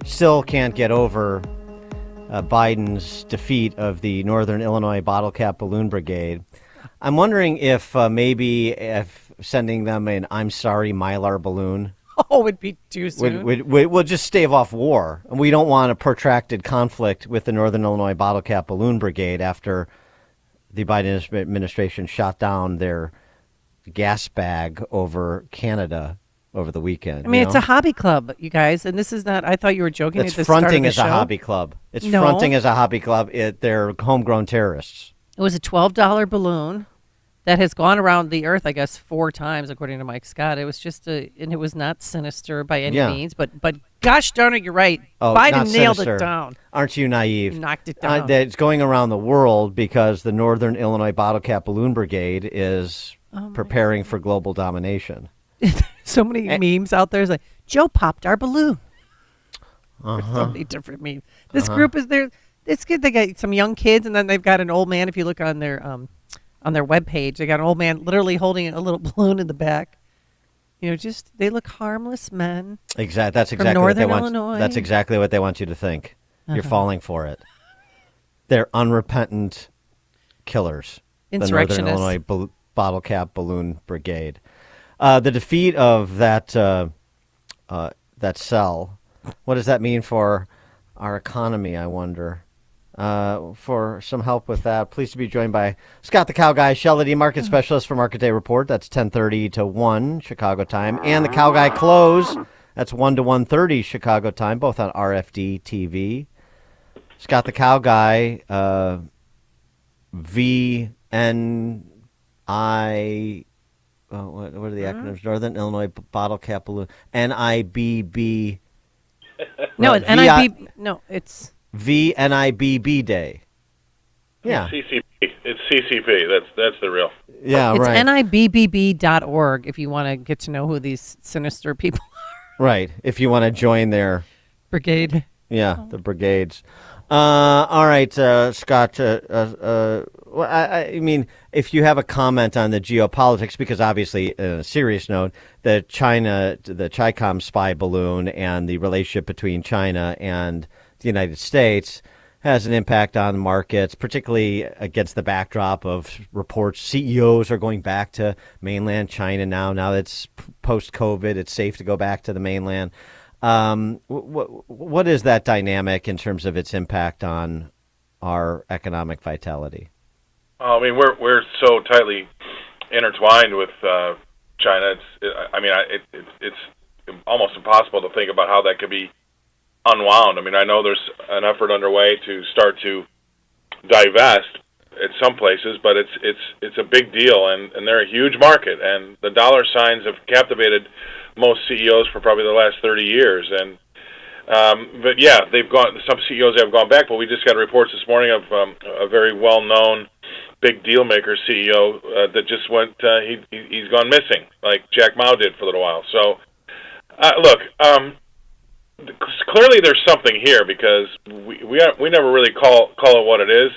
still can't get over Biden's defeat of the Northern Illinois Bottle Cap Balloon Brigade. I'm wondering if maybe if sending them an "I'm sorry" Mylar balloon would be too soon. We'll just stave off war. And we don't want a protracted conflict with the Northern Illinois Bottle Cap Balloon Brigade after the Biden administration shot down their gas bag over Canada over the weekend. I mean, it's a hobby club, you guys, and this is not. I thought you were joking. It's fronting as a hobby club. It's fronting as a hobby club. They're homegrown terrorists. It was a $12 balloon that has gone around the earth, I guess, 4 times, according to Mike Scott. It was just and it was not sinister by any means, but gosh darn it, you're right. Biden nailed it down. Aren't you naive? He knocked it down. It's going around the world because the Northern Illinois Bottle Cap Balloon Brigade is preparing for global domination. So many memes out there. It's like, Joe popped our balloon. There's so many different memes. This group is there. It's good. They got some young kids, and then they've got an old man. If you look on their webpage, they got an old man literally holding a little balloon in the back. You know, just they look harmless men. Exactly. That's exactly what they want. Illinois. That's exactly what they want you to think. You're falling for it. They're unrepentant killers. Insurrectionists. The Northern Illinois Bottle Cap Balloon Brigade. The defeat of that cell. What does that mean for our economy? I wonder. For some help with that, pleased to be joined by Scott the Cow Guy, Shellady, market specialist for Market Day Report. That's 10:30 to 1 Chicago time, and the Cow Guy Close. That's 1 to 1:30 Chicago time, both on RFD-TV. Scott the Cow Guy, VNI. What are the acronyms? Northern Illinois Bottle Cap Balloon. NIBB. No, it's NIB. No, it's VNIBB Day. Yeah. CCP. It's CCP. That's the real. Yeah, it's right. NIBBB.org if you want to get to know who these sinister people are. Right. If you want to join their brigade. Yeah, the brigades. All right, Scott. I mean, if you have a comment on the geopolitics, because obviously, on a serious note, the Chi-Com spy balloon and the relationship between China and the United States has an impact on markets, particularly against the backdrop of reports CEOs are going back to mainland China now. Now that it's post-COVID, it's safe to go back to the mainland. What is that dynamic in terms of its impact on our economic vitality? I mean, we're so tightly intertwined with China. It's almost impossible to think about how that could be unwound. I mean, I know there's an effort underway to start to divest at some places, but it's a big deal, and they're a huge market, and the dollar signs have captivated most CEOs for probably the last 30 years, and but yeah, some CEOs have gone back, but we just got reports this morning of a very well-known big deal maker CEO that just went he's gone missing, like Jack Ma did for a little while. So look, clearly there's something here, because we never really call it what it is.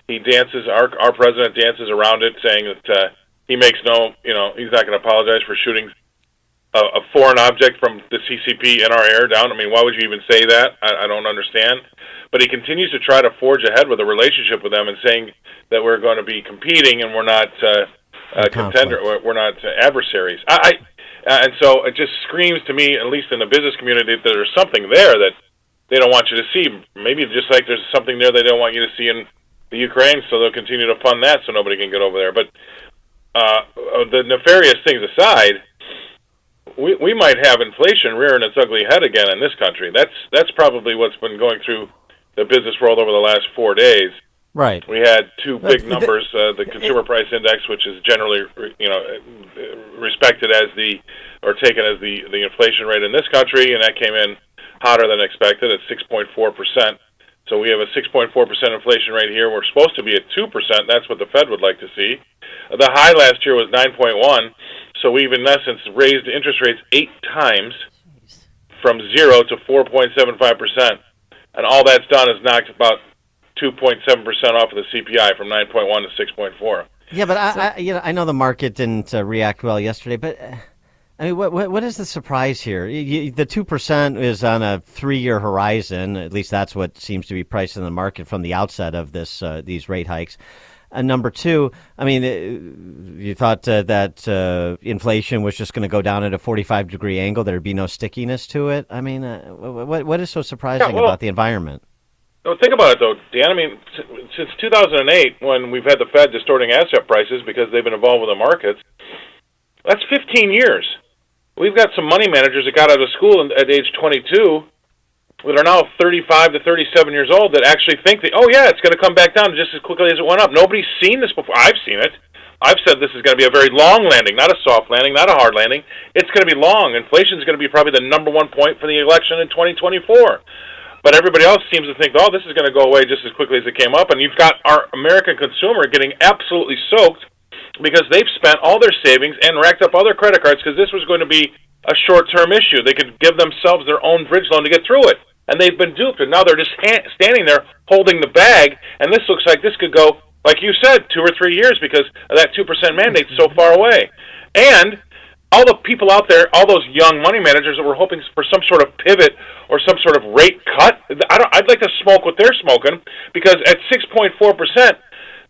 He dances, our president dances around it, saying that he makes he's not going to apologize for shooting a foreign object from the CCP in our air down. I mean, why would you even say that? I don't understand. But he continues to try to forge ahead with a relationship with them, and saying that we're going to be competing and we're not contender, we're not adversaries. And so it just screams to me, at least in the business community, that there's something there that they don't want you to see. Maybe just like there's something there they don't want you to see in the Ukraine, so they'll continue to fund that so nobody can get over there. But the nefarious things aside, we might have inflation rearing its ugly head again in this country. That's probably what's been going through the business world over the last 4 days. Right. We had two big numbers, the consumer price index, which is generally respected as taken as the inflation rate in this country, and that came in hotter than expected at 6.4%. So we have a 6.4% inflation rate here. We're supposed to be at 2%. That's what the Fed would like to see. The high last year was 9.1. So we've, in essence, raised interest rates 8 times from 0 to 4.75%. And all that's done is knocked about 2.7% off of the CPI from 9.1 to 6.4. Yeah, but I know the market didn't react well yesterday, but I mean, what is the surprise here? The 2% is on a 3-year horizon. At least that's what seems to be priced in the market from the outset of these rate hikes. And number two, I mean, you thought that inflation was just going to go down at a 45-degree angle. There'd be no stickiness to it. I mean, what is so surprising about the environment? Well, think about it, though, Dan. I mean, since 2008, when we've had the Fed distorting asset prices because they've been involved with the markets, that's 15 years. We've got some money managers that got out of school at age 22 that are now 35 to 37 years old that actually think that, oh, yeah, it's going to come back down just as quickly as it went up. Nobody's seen this before. I've seen it. I've said this is going to be a very long landing, not a soft landing, not a hard landing. It's going to be long. Inflation is going to be probably the number one point for the election in 2024. But everybody else seems to think, oh, this is going to go away just as quickly as it came up. And you've got our American consumer getting absolutely soaked because they've spent all their savings and racked up other credit cards because this was going to be a short-term issue. They could give themselves their own bridge loan to get through it. And they've been duped, and now they're just standing there holding the bag, and this looks like this could go, like you said, 2 or 3 years because of that 2% mandate's so far away. And all the people out there, all those young money managers that were hoping for some sort of pivot or some sort of rate cut, I'd like to smoke what they're smoking because at 6.4%,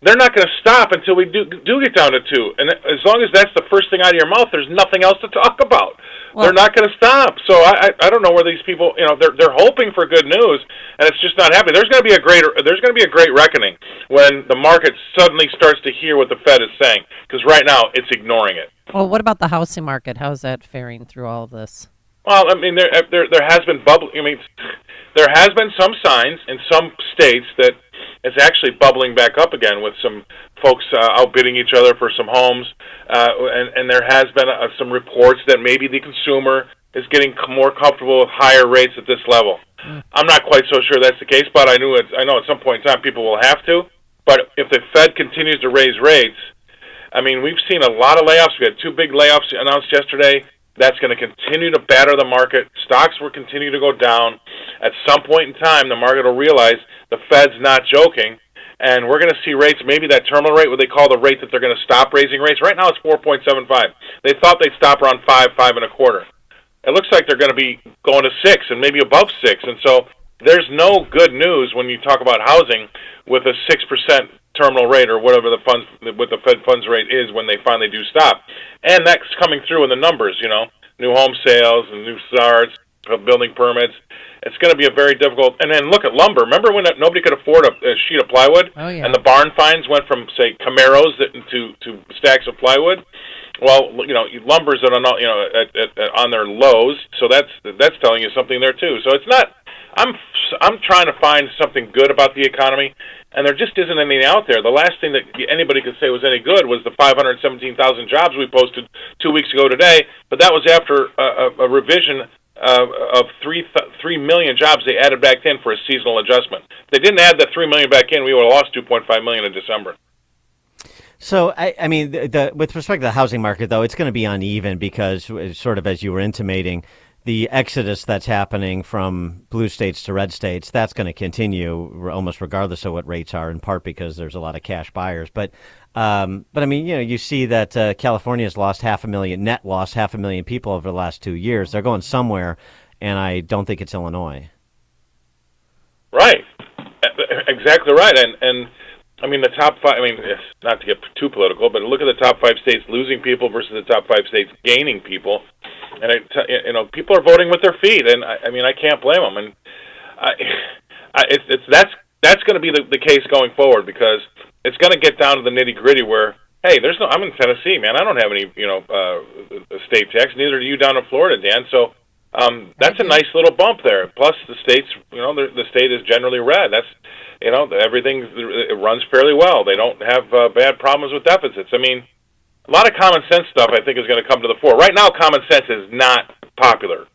they're not going to stop until we do get down to 2. And as long as that's the first thing out of your mouth, there's nothing else to talk about. Well, they're not going to stop. So I don't know where these people, they're hoping for good news, and it's just not happening. There's going to be a great reckoning when the market suddenly starts to hear what the Fed is saying, because right now it's ignoring it. Well, what about the housing market? How's that faring through all of this? Well, I mean, there has been there has been some signs in some states that it's actually bubbling back up again with some folks outbidding each other for some homes, and there has been some reports that maybe the consumer is getting more comfortable with higher rates at this level. I'm not quite so sure that's the case, but I know at some point in time people will have to. But if the Fed continues to raise rates, I mean, we've seen a lot of layoffs. We had 2 big layoffs announced yesterday. That's going to continue to batter the market. Stocks will continue to go down. At some point in time, the market will realize the Fed's not joking, and we're going to see rates, maybe that terminal rate, what they call the rate that they're going to stop raising rates. Right now it's 4.75. They thought they'd stop around 5.25. It looks like they're going to be going to 6 and maybe above 6. And so there's no good news when you talk about housing with a 6% terminal rate or whatever what the Fed funds rate is when they finally do stop. And that's coming through in the numbers, new home sales and new starts, building permits. It's going to be a very difficult. And then look at lumber. Remember when nobody could afford a sheet of plywood? Oh, yeah. And the barn finds went from, say, Camaros to stacks of plywood? Well, lumber's on their lows, so that's telling you something there too. So it's not. I'm trying to find something good about the economy, and there just isn't anything out there. The last thing that anybody could say was any good was the 517,000 jobs we posted 2 weeks ago today, but that was after a revision of 3 million jobs they added back in for a seasonal adjustment. If they didn't add that 3 million back in, we would have lost 2.5 million in December. So, I mean, with respect to the housing market, though, it's going to be uneven because, sort of as you were intimating, the exodus that's happening from blue states to red states, that's going to continue almost regardless of what rates are, in part because there's a lot of cash buyers. But I mean, you see that California's lost 500,000 people over the last 2 years. They're going somewhere, and I don't think it's Illinois. Right. Exactly right. And I mean, the top 5, not to get too political, but look at the top 5 states losing people versus the top 5 states gaining people. And, people are voting with their feet, and I can't blame them. And that's going to be the case going forward because it's going to get down to the nitty-gritty where, hey, I'm in Tennessee, man. I don't have any, state tax. Neither do you down in Florida, Dan. So that's a nice little bump there. Plus, the states, the state is generally red. That's, everything it runs fairly well. They don't have bad problems with deficits. I mean, a lot of common sense stuff, I think, is going to come to the fore. Right now, common sense is not popular.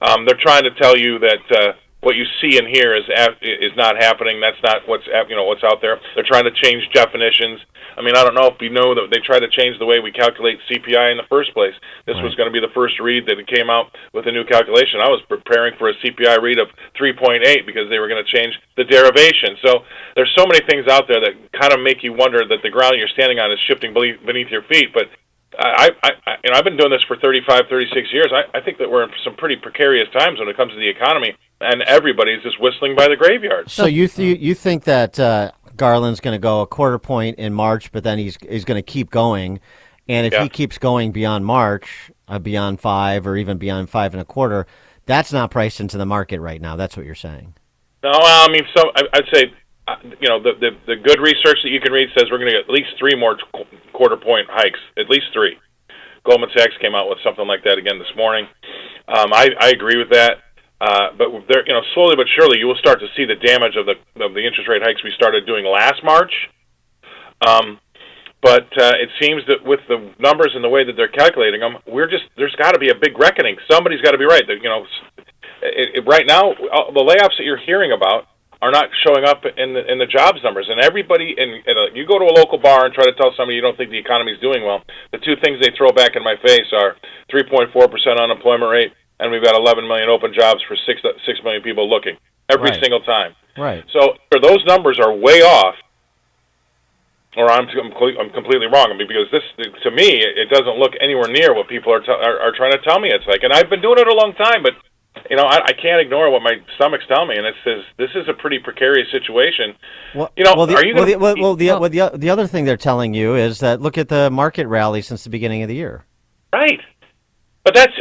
They're trying to tell you that what you see and hear is not happening. That's not what's out there. They're trying to change definitions. I mean, I don't know if you know that they tried to change the way we calculate CPI in the first place. This was going to be the first read that it came out with a new calculation. I was preparing for a CPI read of 3.8 because they were going to change the derivation. So there's so many things out there that kind of make you wonder that the ground you're standing on is shifting beneath your feet. But I've been doing this for 35, 36 years. I think that we're in some pretty precarious times when it comes to the economy, and everybody's just whistling by the graveyard. So you think that Garland's going to go a quarter point in March, but then he's going to keep going, and if he keeps going beyond March, beyond 5 or even beyond 5.25, that's not priced into the market right now. That's what you're saying. No, I mean, so I'd say, the good research that you can read says we're going to get at least 3 more quarter point hikes, at least 3. Goldman Sachs came out with something like that again this morning. I agree with that, but there, slowly but surely, you will start to see the damage of the interest rate hikes we started doing last March. But it seems that with the numbers and the way that they're calculating them, there's got to be a big reckoning. Somebody's got to be right. Right now, the layoffs that you're hearing about are not showing up in the jobs numbers. And everybody, you go to a local bar and try to tell somebody you don't think the economy is doing well, the two things they throw back in my face are 3.4% unemployment rate, and we've got 11 million open jobs for 6 million people looking every single time. Right. So those numbers are way off, or I'm completely wrong. I mean, because to me, it doesn't look anywhere near what people are trying to tell me it's like. And I've been doing it a long time, but I can't ignore what my stomach's telling me, and it says this is a pretty precarious situation. The other thing they're telling you is that look at the market rally since the beginning of the year. Right, but that's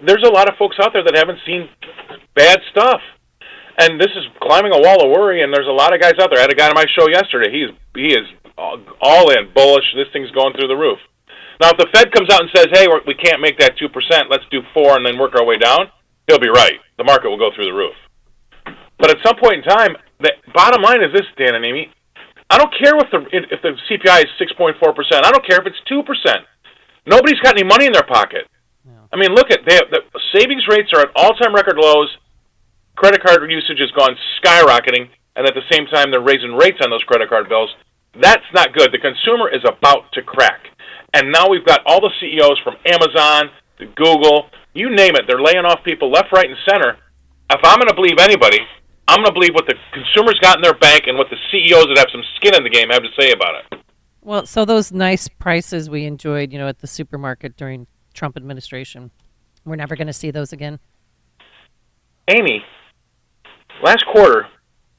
there's a lot of folks out there that haven't seen bad stuff, and this is climbing a wall of worry. And there's a lot of guys out there. I had a guy on my show yesterday. He is all in bullish. This thing's going through the roof. Now, if the Fed comes out and says, "Hey, we can't make that 2%. Let's do 4% and then work our way down," he'll be right. The market will go through the roof. But at some point in time, the bottom line is this, Dan and Amy. I don't care if the CPI is 6.4%. I don't care if it's 2%. Nobody's got any money in their pocket. Yeah. I mean, look at the savings rates are at all-time record lows. Credit card usage has gone skyrocketing, and at the same time, they're raising rates on those credit card bills. That's not good. The consumer is about to crack. And now we've got all the CEOs from Amazon to Google, you name it. They're laying off people left, right, and center. If I'm going to believe anybody, I'm going to believe what the consumers got in their bank and what the CEOs that have some skin in the game have to say about it. Well, so those nice prices we enjoyed, at the supermarket during Trump administration, we're never going to see those again? Amy, last quarter,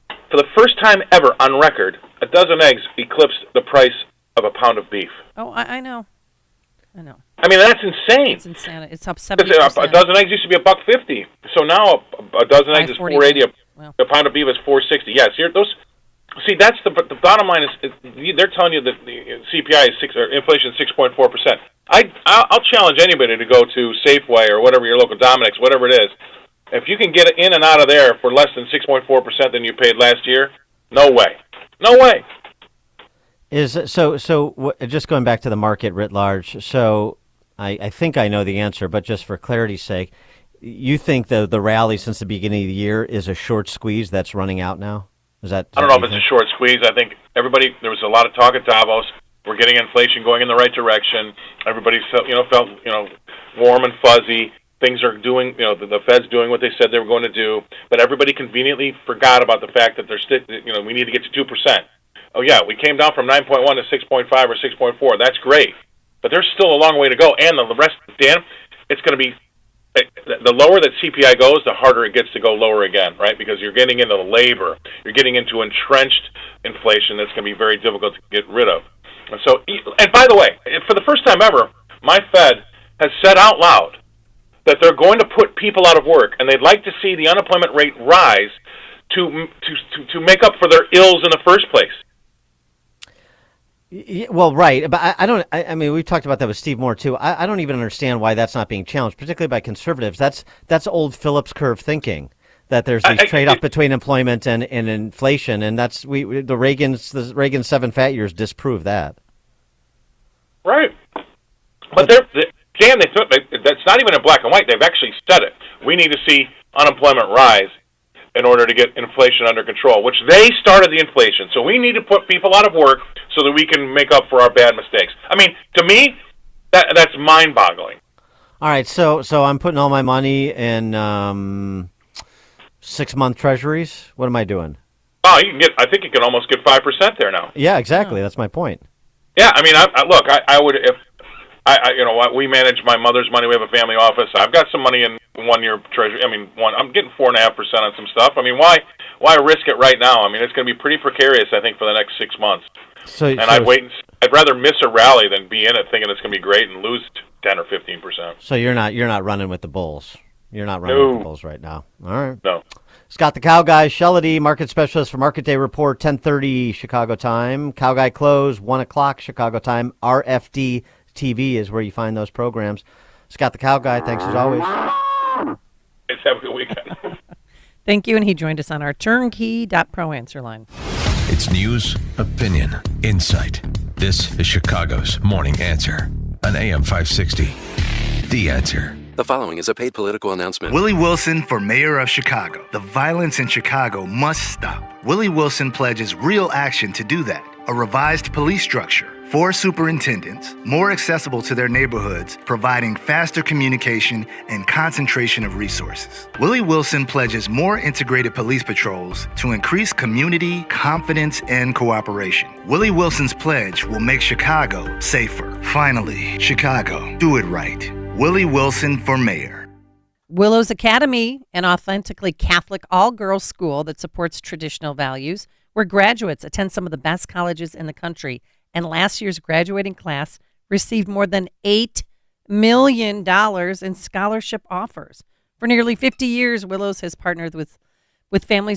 for the first time ever on record, a dozen eggs eclipsed the price of a pound of beef. Oh, I know. I mean, that's insane. It's insane. It's up 70%. A dozen eggs used to be $1.50. So now a dozen eggs is $4.80. A pound of beef is $4.60. Yes, that's the bottom line is they're telling you that the CPI is inflation is 6.4%. I'll challenge anybody to go to Safeway or whatever your local Dominic's, whatever it is. If you can get it in and out of there for less than 6.4% than you paid last year, no way. Just going back to the market writ large. So I think I know the answer, but just for clarity's sake, you think the rally since the beginning of the year is a short squeeze that's running out now? I don't know if it's a short squeeze. I think there was a lot of talk at Davos. We're getting inflation going in the right direction. Everybody felt warm and fuzzy. Things are doing, the Fed's doing what they said they were going to do, but everybody conveniently forgot about the fact that we need to get to 2%. Oh yeah, we came down from 9.1 to 6.5 or 6.4. That's great, but there's still a long way to go. And the rest, Dan, it's going to be the lower that CPI goes, the harder it gets to go lower again, right? Because you're getting into labor, you're getting into entrenched inflation that's going to be very difficult to get rid of. And by the way, for the first time ever, my Fed has said out loud that they're going to put people out of work, and they'd like to see the unemployment rate rise to make up for their ills in the first place. Well, right, but I mean, we've talked about that with Steve Moore too. I don't even understand why that's not being challenged, particularly by conservatives. That's old Phillips curve thinking, that there's these trade-off between employment and inflation, and that's the Reagan 7 fat years disprove that. Right, but Dan, that's not even in black and white. They've actually said it. We need to see unemployment rise in order to get inflation under control, which they started the inflation. So we need to put people out of work so that we can make up for our bad mistakes. I mean, to me, that's mind-boggling. All right, so I'm putting all my money in 6-month treasuries. What am I doing? Oh, I think you can almost get 5% there now. Yeah, exactly. That's my point. Yeah, I mean, look, I would we manage my mother's money. We have a family office. I've got some money in 1-year treasury. I'm getting 4.5% on some stuff. Why risk it right now? It's going to be pretty precarious, I think, for the next 6 months. I'd rather miss a rally than be in it thinking it's going to be great and lose 10 or 15%. So you're not running with the bulls. You're not running with the bulls right now. All right. No. Scott the Cow Guy, Shellady, market specialist for Market Day Report, 10:30 Chicago time. Cow Guy Close, 1 o'clock Chicago time. RFD-TV is where you find those programs. Scott the Cow Guy, thanks as always. Let's have a good weekend. Thank you, and he joined us on our turnkey.pro answer line. It's news, opinion, insight. This is Chicago's Morning Answer on AM 560. The Answer. The following is a paid political announcement. Willie Wilson for mayor of Chicago. The violence in Chicago must stop. Willie Wilson pledges real action to do that. A revised police structure, 4 superintendents, more accessible to their neighborhoods, providing faster communication and concentration of resources. Willie Wilson pledges more integrated police patrols to increase community, confidence, and cooperation. Willie Wilson's pledge will make Chicago safer. Finally, Chicago, do it right. Willie Wilson for mayor. Willows Academy, an authentically Catholic all-girls school that supports traditional values, where graduates attend some of the best colleges in the country. And last year's graduating class received more than $8 million in scholarship offers. For nearly 50 years, Willows has partnered with families